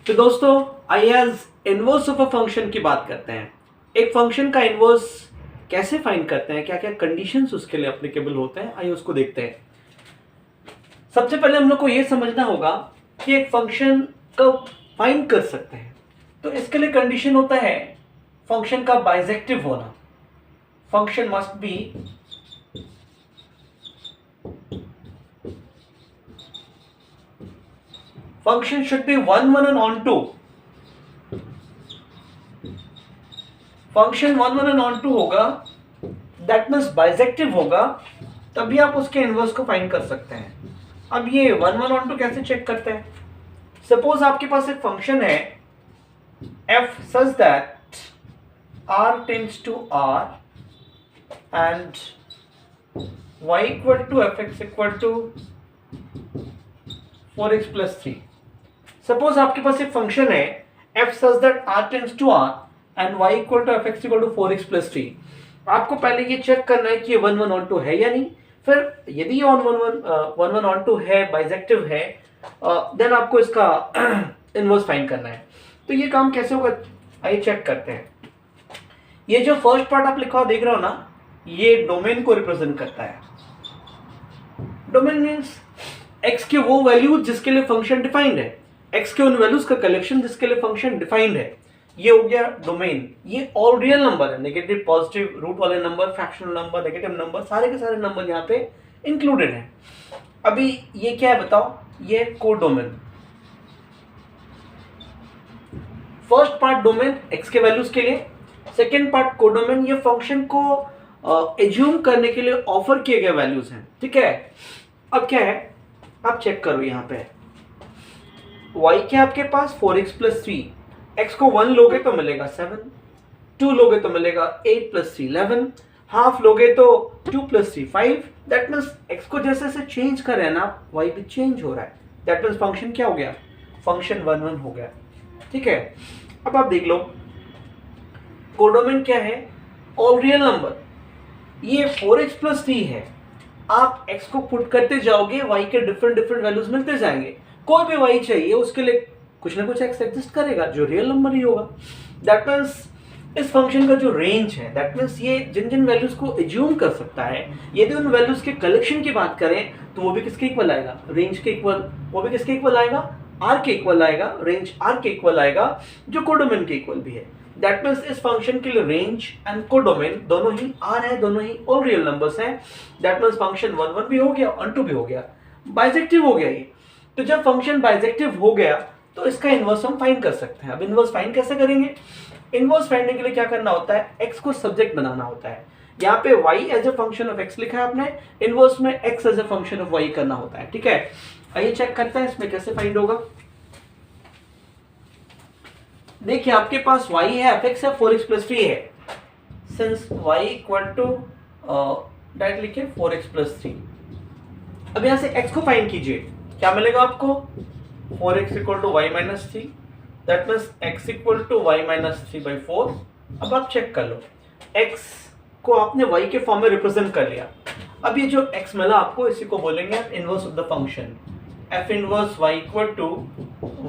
तो दोस्तों आइए आज इनवर्स ऑफ अ फंक्शन की बात करते हैं। एक फंक्शन का इनवर्स कैसे फाइंड करते हैं, क्या क्या कंडीशंस उसके लिए एप्लीकेबल होते हैं, आइए उसको देखते हैं। सबसे पहले हम लोग को यह समझना होगा कि एक फंक्शन कब फाइंड कर सकते हैं। तो इसके लिए कंडीशन होता है फंक्शन का बाइजेक्टिव होना। Function must be function should be 1 1 and onto। Function 1 1 and onto होगा, दैट मीन्स बाइजेक्टिव होगा, तभी आप उसके इनवर्स को फाइंड कर सकते हैं। अब ये 1 1 onto कैसे चेक करते हैं? सपोज आपके पास एक फंक्शन है f such that r tends to r and y equal to fx equal to 4x plus 3। Suppose आपके पास एक फंक्शन है f such that r tends to r and y equal to fx equal to 4x plus 3। आपको पहले ये check करना है कि ये 1 1 onto है या नहीं। फिर यदि ये 1 1 onto है, बाइजेक्टिव है, देन आपको इसका इनवर्स फाइंड करना है। तो ये काम कैसे होगा, आइए चेक करते हैं। ये जो फर्स्ट पार्ट आप लिखा हुआ देख रहे हो ना, ये डोमेन को रिप्रेजेंट करता है। डोमेन मीन्स x के वो वैल्यू जिसके लिए फंक्शन डिफाइंड है, x के उन वैल्यूज का कलेक्शन जिसके लिए फंक्शन डिफाइंड है, ये हो गया डोमेन। ये ऑल रियल नंबर है, नेगेटिव, पॉजिटिव, रूट वाले number, fractional number, negative number, सारे के सारे नंबर यहाँ पे इंक्लूडेड हैं। अभी ये क्या है बताओ, ये codomain. First part domain x के वैल्यूज के लिए, सेकेंड पार्ट कोडोमेन, ये फंक्शन को एज्यूम करने के लिए ऑफर किए गए वैल्यूज हैं। ठीक है, अब क्या है आप चेक करो, यहाँ पे y क्या आपके पास 4x plus 3, x को 1 लोगे तो मिलेगा 7, 2 लोगे तो मिलेगा 8 plus 3 11, हाफ लोगे तो 2 plus 3 5। दैट मीन्स x को जैसे जैसे चेंज कर रहे हैं ना, y भी चेंज हो रहा है। दैट मीन्स फंक्शन क्या हो गया, फंक्शन 1 1 हो गया। ठीक है, अब आप देख लो कोडोमेन क्या है, ऑल रियल नंबर। ये 4x plus 3 है, आप x को पुट करते जाओगे, y के डिफरेंट डिफरेंट वैल्यूज मिलते जाएंगे। कोई भी y चाहिए उसके लिए कुछ ना कुछ x एग्जिस्ट करेगा जो रियल नंबर ही होगा। दैट मीन्स इस फंक्शन का जो रेंज है, दैट मीन्स ये जिन जिन वैल्यूज को एज्यूम कर सकता है, यदि उन वैल्यूज के कलेक्शन की बात करें तो वो भी किसके इक्वल आएगा, रेंज के इक्वल। वो भी किसके इक्वल आएगा, r के इक्वल आएगा, रेंज r के इक्वल आएगा, जो कोडोमेन के इक्वल भी है। दैट मीन्स इस फंक्शन के लिए रेंज एंड कोडोमेन दोनों ही r है, दोनों ही ऑल रियल नंबर्स हैं। दैट मीन्स फंक्शन 1 1 भी हो गया, onto भी हो गया, बाइजेक्टिव हो गया ये। तो जब फंक्शन बाइजेक्टिव हो गया तो इसका इनवर्स हम फाइंड कर सकते हैं। अब इनवर्स फाइंड कैसे करेंगे, इनवर्स फाइंड करने के लिए क्या करना होता है, x को सब्जेक्ट बनाना होता है। यहाँ पे y as a function of x लिखा है आपने, इनवर्स में x as a function of y करना होता है। ठीक है, आइए चेक करते हैं इसमें कैसे फाइंड होगा। देखिए आपके पास y है, fx है, 4x plus 3 है। Since y equal to direct लिखिए 4x plus 3। अब यहाँ से x को फाइंड कीजिए, क्या मिलेगा आपको, 4x equal to y minus 3। That means x equal to y minus 3/4। अब आप चेक कर लो, x को आपने y के फॉर्म में रिप्रेजेंट कर लिया। अब ये जो x मिला आपको, इसी को बोलेंगे आप inverse of the function. f inverse y equal to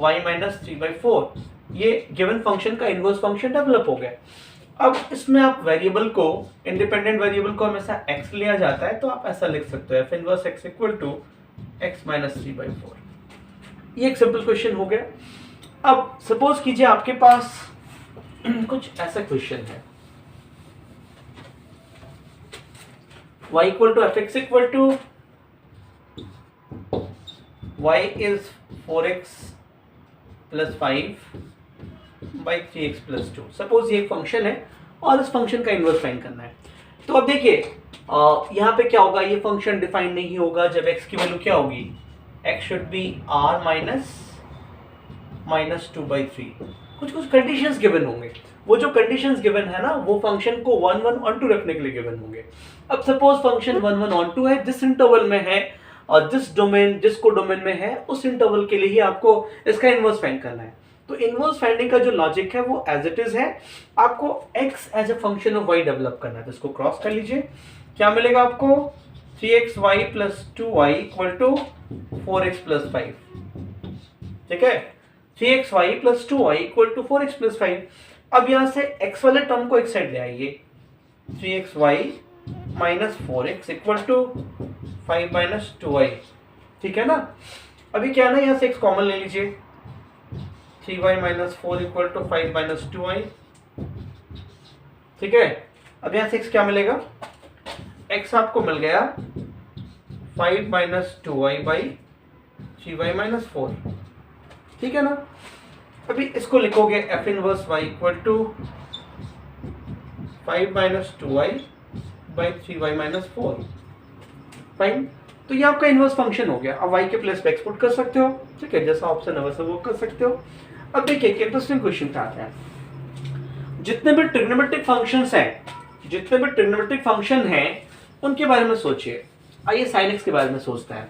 y minus 3/4। ये गिवन फंक्शन का इनवर्स फंक्शन डेवलप हो गया। अब इसमें आप वेरिएबल को, इंडिपेंडेंट वेरिएबल को हमेशा x लिया जाता है, तो आप ऐसा लिख सकते हो f inverse x equal to x minus 3/4। ये एक सिंपल क्वेश्चन हो गया। अब सपोज कीजिए आपके पास कुछ ऐसा क्वेश्चन है, y equal to fx equal to y is 4x plus 5 by 3x plus 2। Suppose ये एक फंक्शन है और इस फंक्शन का इनवर्स फाइंड करना है। तो अब देखिए यहाँ पे क्या होगा, ये फंक्शन डिफाइन नहीं होगा जब x की वैल्यू क्या होगी, x should be r minus 2/3। कुछ कुछ कंडीशंस गिवन होंगे, वो जो कंडीशंस गिवन है ना, वो फंक्शन को 1 1 onto रखने के लिए गिवन होंगे। अब सपोज फंक्शन 1 1 onto है, जिस इंटरवल में है और जिस डोमेन, जिसको डोमेन में है, उस इंटरवल के लिए ही आपको इसका इनवर्स फाइंड करना है। तो इनवर्स फाइंडिंग का जो लॉजिक है वो एज इट इज है, आपको x as a function of y develop करना है। तो इसको क्रॉस कर लीजिए, क्या मिलेगा आपको, 3xy plus 2y equal to 4x plus 5। ठीक है, 3xy plus 2y equal to 4x plus 5। अब यहाँ से x वाले टर्म को एक साइड ले आइए, 3xy minus 4x equal to 5 minus 2y, ठीक है ना। अभी क्या ना, यहाँ से x कॉमन ले लीजिए, 3y minus 4 equal to 5 minus 2y, ठीक है। अब यहाँ से x क्या मिलेगा, x आपको मिल गया 5 minus 2y by 3y minus 4, ठीक है ना। अभी इसको लिखोगे f inverse y equal to 5 minus 2y by 3y minus 4, fine. तो ये आपका इनवर्स फंक्शन हो गया। अब y के प्लेस पे एक्सपोर्ट कर सकते हो, ठीक है, जैसा ऑप्शन है वैसा वो कर सकते हो। अब देखिए एक इंटरेस्टिंग क्वेश्चन था है, जितने भी ट्रिग्नोमेट्रिक फंक्शंस हैं, जितने भी ट्रिग्नोमेट्रिक फंक्शन हैं उनके बारे में सोचिए। आइए साइन x के बारे में सोचते हैं,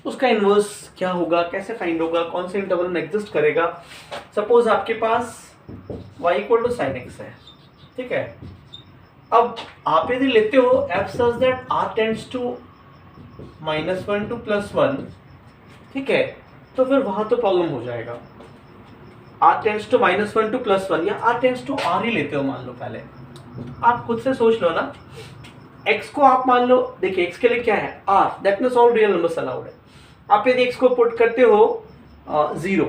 उसका इनवर्स क्या होगा, कैसे फाइंड होगा, कौन से इंटरवल में एग्जिस्ट करेगा। सपोज आपके पास y equal to sine x है, ठीक है। अब आप यदि लेते हो f such that r tends to -1 to +1, ठीक है, तो फिर वहां तो प्रॉब्लम हो जाएगा। r टेंड्स टू -1 टू +1 या r टेंड्स टू r ही लेते हो, मान लो पहले आप खुद से सोच लो ना, x को आप मान लो, देखिए x के लिए क्या है r, that means all real numbers allowed है। आप यदि x को पुट करते हो 0,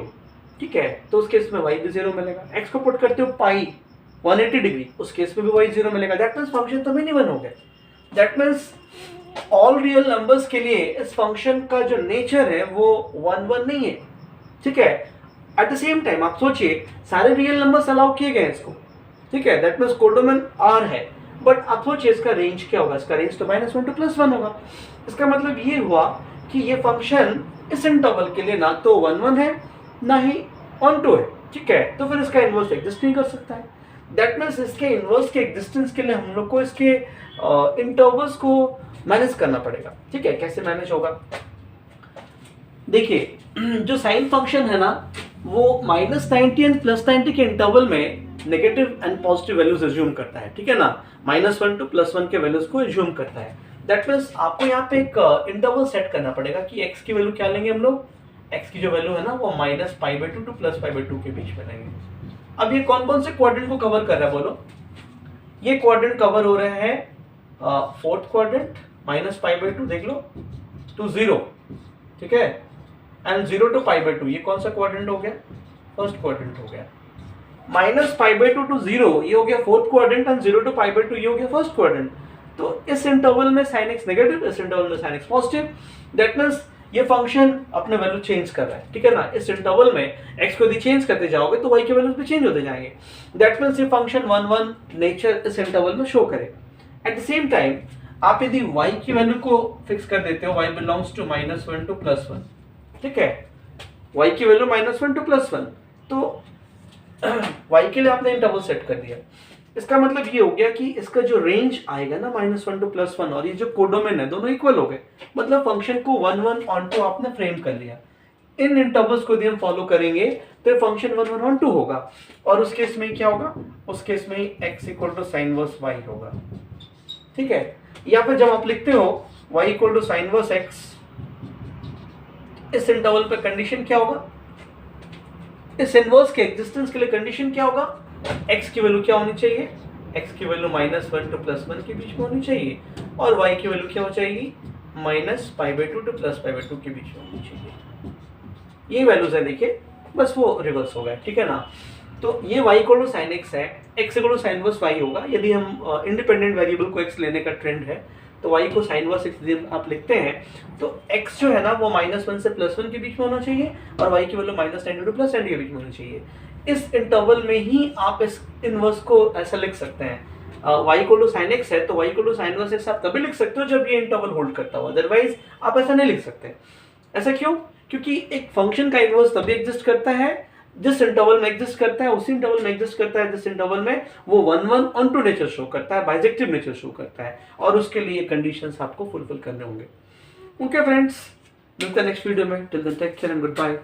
ठीक है, तो उस केस में y भी 0 मिलेगा। x को पुट करते हो पाई 180 डिग्री, उस केस में भी y 0 मिलेगा। दैट मींस फंक्शन तो मिनिमम हो गया। That means all real numbers के लिए इस फंक्शन का जो नेचर है वो 1 1 नहीं है, ठीक है। एट द सेम टाइम आप सोचिए सारे रियल नंबर्स अलाउ किए गए इसको, ठीक है, दैट मींस कोडोमेन r है। बट आप सोचिए इसका रेंज क्या होगा, इसका रेंज तो -1 टू +1 होगा। इसका मतलब ये हुआ कि ये फंक्शन इस इंटरवल के लिए ना तो 1 1 है ना ही 1 2 है, ठीक है, तो फिर इसका इनवर्स एग्जिस्ट नहीं कर सकता है। दैट मीन्स इसके इनवर्स के एग्जिस्टेंस के लिए हम लोग को इसके इंटरवल्स को मैनेज करना पड़ेगा, ठीक है। कैसे मैनेज होगा, देखिए जो साइन फंक्शन है ना वो -90 एंड +90 के इंटरवल में negative and positive values assume करता है, ठीक है ना, -1 टू +1 के वैल्यूज को एज्यूम करता है। दैट मीन्स आपको यहाँ पे एक इंटरवल सेट करना पड़ेगा कि x की वैल्यू क्या लेंगे हम लोग, x की जो वैल्यू है ना वो -π/2 टू +π/2 के बीच में लेंगे। अब ये कौन कौन से क्वाड्रेंट को कवर कर रहा है बोलो, ये क्वाड्रेंट कवर हो रहे हैं फोर्थ क्वाड्रेंट -π/2 देख लो टू 0, ठीक है, एंड 0 टू π/2, ये कौन सा क्वाड्रेंट हो गया, फर्स्ट क्वाड्रेंट हो गया। -π/2 टू 0 ये हो गया फोर्थ क्वाड्रेंट एंड 0 टू π/2 ये हो गया फर्स्ट क्वाड्रेंट। तो इस इंटरवल में sin x नेगेटिव, इस इंटरवल में sin x positive. That means ये फंक्शन अपने वैल्यू चेंज कर रहा है, ठीक है ना। इस इंटरवल में x को यदि चेंज करते जाओगे तो y के वैल्यूज भी चेंज होते जाएंगे। दैट मींस ये फंक्शन 1 1 नेचर इस इंटरवल में शो करेगा। एट द सेम टाइम आप यदि y की वैल्यू को फिक्स कर देते हो, y बिलोंग्स टू -1 टू +1, ठीक है, y की वैल्यू -1 टू +1, तो y के लिए आपने इंटरवल सेट कर दिया। इसका मतलब ये हो गया कि इसका जो रेंज आएगा ना -1 टू +1 और ये जो कोडोमेन है दोनों इक्वल हो गए, मतलब फंक्शन को 1 1 ऑन आपने फ्रेम कर लिया। इन इंटरवल्स को यदि हम फॉलो करेंगे तो फंक्शन 1 1 ऑन होगा, और उस केस में क्या होगा, उस केस में x equal to sine inverse y होगा, ठीक है। या फिर जब आप लिखते हो y equal to sine inverse x, इस इंटरवल पे कंडीशन क्या होगा, इस इनवर्स के एग्जिस्टेंस के लिए कंडीशन क्या होगा, x की वैल्यू क्या होनी चाहिए, x की वैल्यू -1 टू +1 के बीच में होनी चाहिए, और y की वैल्यू क्या हो जाएगी, -π/2 टू +π/2 के बीच में होनी चाहिए। ये वैल्यूज है, देखिए बस वो रिवर्स हो गया, ठीक है ना। तो ये y equal to sine x है, x equal to sine inverse y होगा। यदि हम इंडिपेंडेंट वेरिएबल को x लेने का ट्रेंड है तो y को साइन वर्स x यदि आप लिखते हैं तो x जो है ना वो -1 से +1 के बीच में होना चाहिए, और y की वैल्यू -90 टू +90 के बीच में होनी चाहिए। इस इंटरवल में ही आप इस इनवर्स को ऐसा लिख सकते हैं। y equal to sine x है तो y equal to sine inverse x आप तभी लिख सकते हो जब ये इंटरवल होल्ड करता हो, अदरवाइज आप ऐसा नहीं लिख सकते। ऐसा क्यों, क्योंकि एक फंक्शन का इनवर्स तभी एग्जिस्ट करता है जिस इंटरवल में एग्जिस्ट करता है, उसी इंटरवल में एग्जिस्ट करता है जिस इंटरवल में वो 1 1 ऑन टू नेचर शो करता है, बाइजेक्टिव नेचर शो करता है, और उसके लिए कंडीशंस आपको फुलफिल करने होंगे। ओके फ्रेंड्स, मिलते हैं नेक्स्ट वीडियो में। Till then take care and good bye.